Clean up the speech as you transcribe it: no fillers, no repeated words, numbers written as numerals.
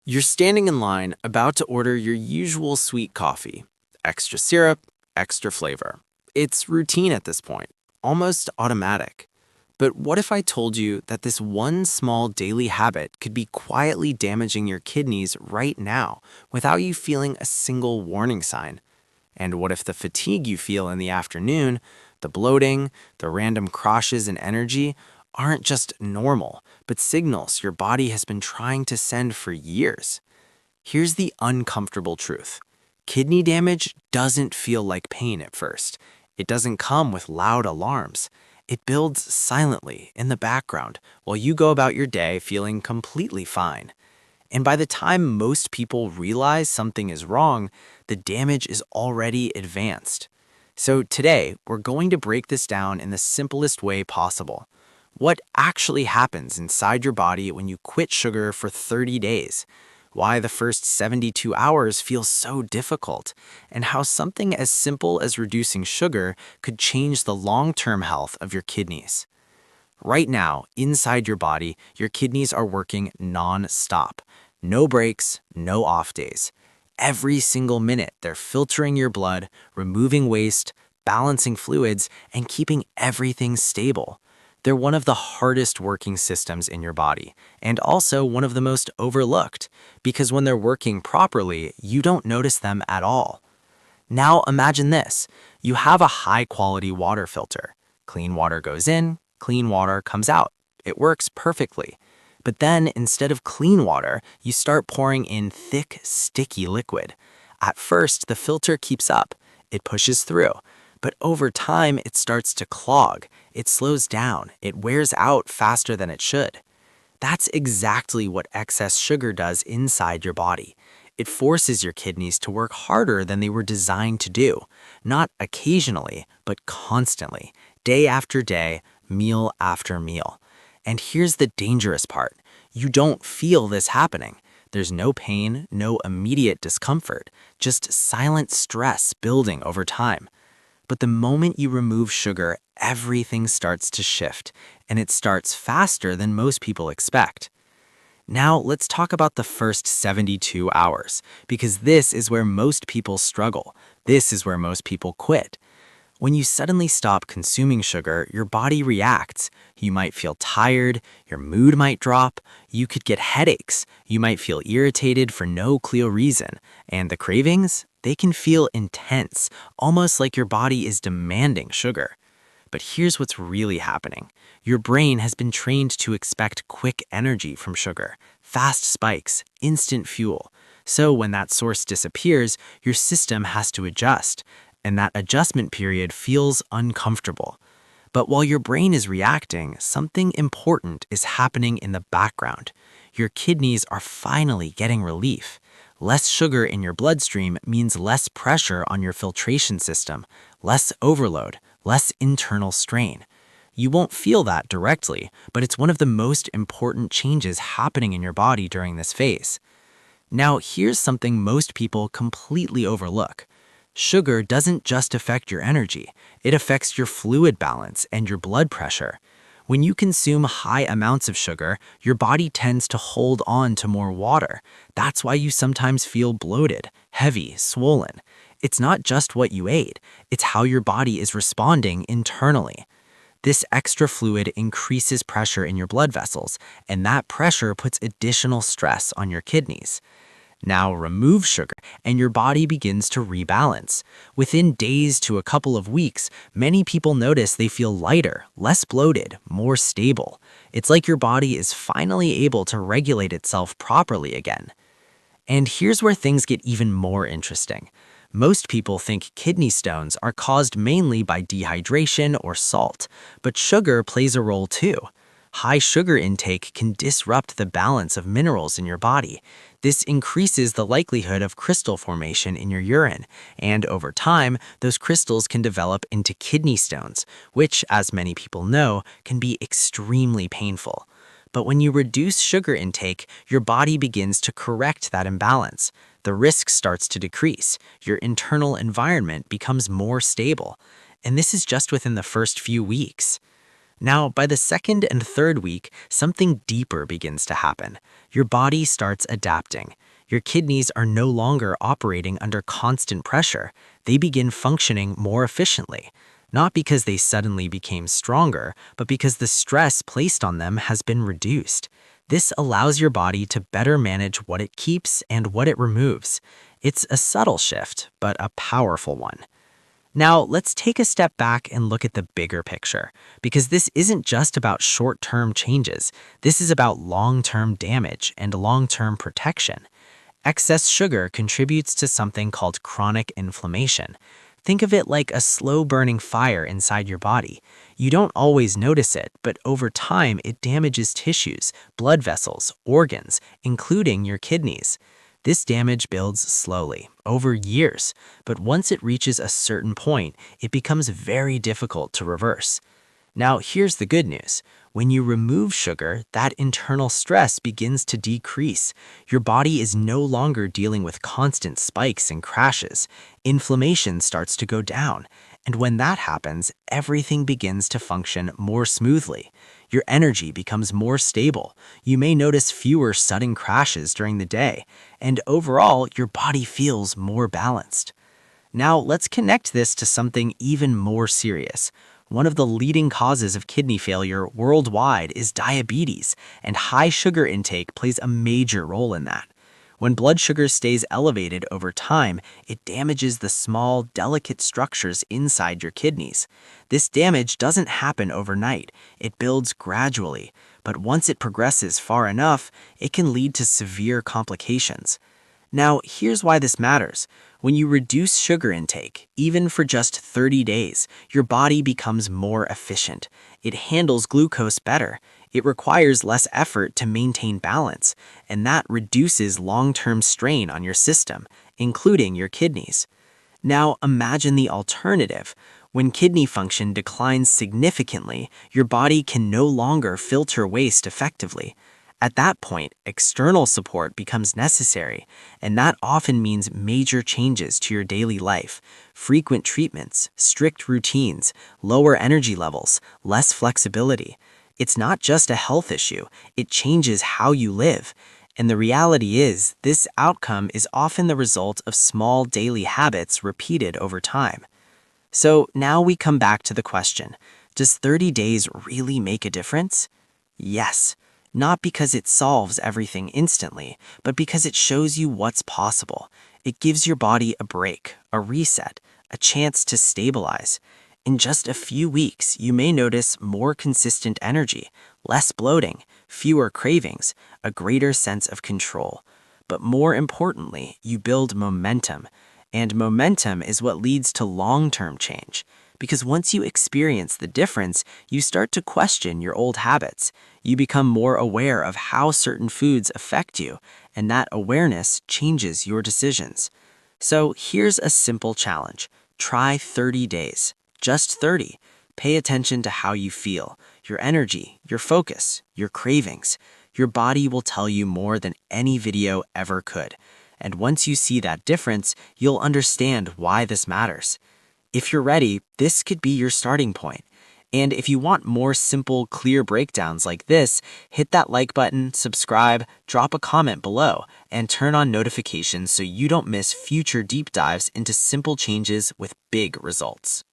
You're standing in line about to order your usual sweet coffee. Extra syrup, extra flavor. It's routine at this point, almost automatic. But what if I told you that this one small daily habit could be quietly damaging your kidneys right now without you feeling a single warning sign? And what if the fatigue you feel in the afternoon, the bloating, the random crashes in energy, aren't just normal, but signals your body has been trying to send for years? Here's the uncomfortable truth. Kidney damage doesn't feel like pain at first. It doesn't come with loud alarms. It builds silently in the background while you go about your day feeling completely fine. And by the time most people realize something is wrong, the damage is already advanced. So today, we're going to break this down in the simplest way possible. What actually happens inside your body when you quit sugar for 30 days? Why the first 72 hours feels so difficult, and how something as simple as reducing sugar could change the long-term health of your kidneys. Right now, inside your body, your kidneys are working non-stop. No breaks, no off days. Every single minute, they're filtering your blood, removing waste, balancing fluids, and keeping everything stable. They're one of the hardest working systems in your body, and also one of the most overlooked, because when they're working properly, you don't notice them at all. Now imagine this. You have a high-quality water filter. Clean water goes in, clean water comes out. It works perfectly. But then, instead of clean water, you start pouring in thick, sticky liquid. At first, the filter keeps up. It pushes through. But over time, it starts to clog. It slows down. It wears out faster than it should. That's exactly what excess sugar does inside your body. It forces your kidneys to work harder than they were designed to do, not occasionally, but constantly, day after day, meal after meal. And here's the dangerous part. You don't feel this happening. There's no pain, no immediate discomfort, just silent stress building over time. But the moment you remove sugar, everything starts to shift, and it starts faster than most people expect. Now, let's talk about the first 72 hours, because this is where most people struggle. This is where most people quit. When you suddenly stop consuming sugar, your body reacts. You might feel tired, your mood might drop, you could get headaches, you might feel irritated for no clear reason, and the cravings, they can feel intense, almost like your body is demanding sugar. But here's what's really happening. Your brain has been trained to expect quick energy from sugar, fast spikes, instant fuel. So when that source disappears, your system has to adjust, and that adjustment period feels uncomfortable. But while your brain is reacting, something important is happening in the background. Your kidneys are finally getting relief. Less sugar in your bloodstream means less pressure on your filtration system, less overload, less internal strain. You won't feel that directly, but it's one of the most important changes happening in your body during this phase. Now, here's something most people completely overlook. Sugar doesn't just affect your energy, it affects your fluid balance and your blood pressure. When you consume high amounts of sugar, your body tends to hold on to more water. That's why you sometimes feel bloated, heavy, swollen. It's not just what you ate, it's how your body is responding internally. This extra fluid increases pressure in your blood vessels, and that pressure puts additional stress on your kidneys. Now remove sugar, and your body begins to rebalance. Within days to a couple of weeks, many people notice they feel lighter, less bloated, more stable. It's like your body is finally able to regulate itself properly again. And here's where things get even more interesting. Most people think kidney stones are caused mainly by dehydration or salt, but sugar plays a role too. High sugar intake can disrupt the balance of minerals in your body. This increases the likelihood of crystal formation in your urine, and over time, those crystals can develop into kidney stones, which, as many people know, can be extremely painful. But when you reduce sugar intake, your body begins to correct that imbalance. The risk starts to decrease. Your internal environment becomes more stable. And this is just within the first few weeks. Now, by the second and third week, something deeper begins to happen. Your body starts adapting. Your kidneys are no longer operating under constant pressure. They begin functioning more efficiently. Not because they suddenly became stronger, but because the stress placed on them has been reduced. This allows your body to better manage what it keeps and what it removes. It's a subtle shift, but a powerful one. Now, let's take a step back and look at the bigger picture, because this isn't just about short-term changes. This is about long-term damage and long-term protection. Excess sugar contributes to something called chronic inflammation. Think of it like a slow-burning fire inside your body. You don't always notice it, but over time it damages tissues, blood vessels, organs, including your kidneys. This damage builds slowly, over years, but once it reaches a certain point, it becomes very difficult to reverse. Now, here's the good news. When you remove sugar, that internal stress begins to decrease. Your body is no longer dealing with constant spikes and crashes. Inflammation starts to go down. And when that happens, everything begins to function more smoothly. Your energy becomes more stable. You may notice fewer sudden crashes during the day. And overall, your body feels more balanced. Now, let's connect this to something even more serious. One of the leading causes of kidney failure worldwide is diabetes, and high sugar intake plays a major role in that. When blood sugar stays elevated over time, it damages the small, delicate structures inside your kidneys. This damage doesn't happen overnight. It builds gradually, but once it progresses far enough, it can lead to severe complications. Now, here's why this matters. When you reduce sugar intake, even for just 30 days, your body becomes more efficient. It handles glucose better. It requires less effort to maintain balance, and that reduces long-term strain on your system, including your kidneys. Now, imagine the alternative. When kidney function declines significantly, your body can no longer filter waste effectively. At that point, external support becomes necessary, and that often means major changes to your daily life, frequent treatments, strict routines, lower energy levels, less flexibility. It's not just a health issue, it changes how you live. And the reality is, this outcome is often the result of small daily habits repeated over time. So now we come back to the question, does 30 days really make a difference? Yes. Not because it solves everything instantly, but because it shows you what's possible. It gives your body a break, a reset, a chance to stabilize. In just a few weeks, you may notice more consistent energy, less bloating, fewer cravings, a greater sense of control. But more importantly, you build momentum. And momentum is what leads to long-term change. Because once you experience the difference, you start to question your old habits. You become more aware of how certain foods affect you, and that awareness changes your decisions. So here's a simple challenge. Try 30 days. Just 30. Pay attention to how you feel, your energy, your focus, your cravings. Your body will tell you more than any video ever could. And once you see that difference, you'll understand why this matters. If you're ready, this could be your starting point. And if you want more simple, clear breakdowns like this, hit that like button, subscribe, drop a comment below, and turn on notifications so you don't miss future deep dives into simple changes with big results.